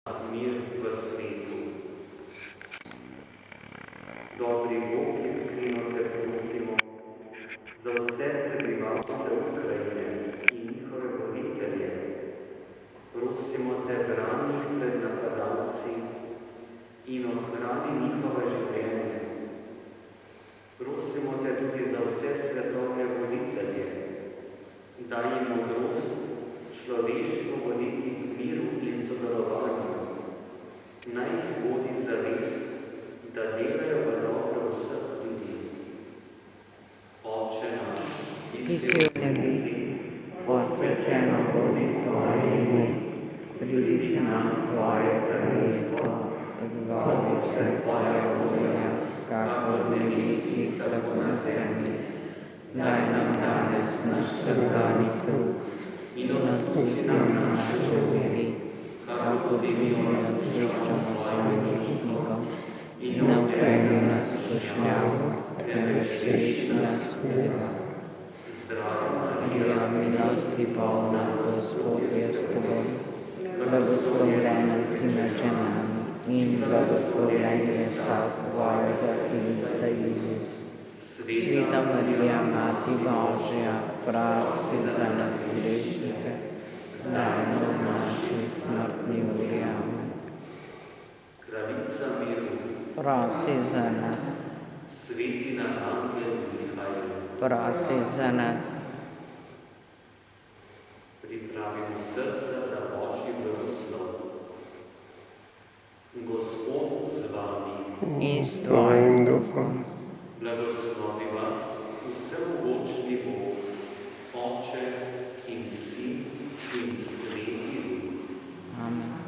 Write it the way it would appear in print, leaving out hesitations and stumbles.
mir v svetu. Dobri Bog, iskreno te prosimo za vse prebivalce Ukrajine in njihove voditelje. Prosimo te, brani jih pred napadalci in ohrani njihova življenja. Prosimo te tudi za vse svetovne voditelje, daj jim modrost človeštvo voditi k miru in sodelovanju. Naj jih vodi zavest, da delajo v dobro vseh ljudi. Oče naš, ki si v nebesih, posvečeno bodi tvoje ime, pridi k nam tvoje kraljestvo, zgodi se tvoja volja, kakor v nebesih, tako na zemlji. Daj nam danes naš vsakdanji kruh in odpusti nam naše dolge, kakor tudi mi odpuščamo svojim dolžnikom. In ne vpelji nas v skušnjavo, temveč reši nas hudega. Zdrava Marija, milosti polna, Gospod je s teboj, blagoslovljena si med ženami in blagoslovljen je plod tvojega telesa, Jezus. Sveta Marija, Mati Božja, prosi za nas grešnike, zdaj in v naši smrtni uri. Amen. Kraljica miru, prosi za nas. Sveti arhangel Mihajl, prosi za nas. Pripravimo srca za Božji blagoslov. Gospod z vami in s tvojim duhom. Blagoslovi vas vsemogočni Bog, Oče in Sin in Sveti Duh. Amen.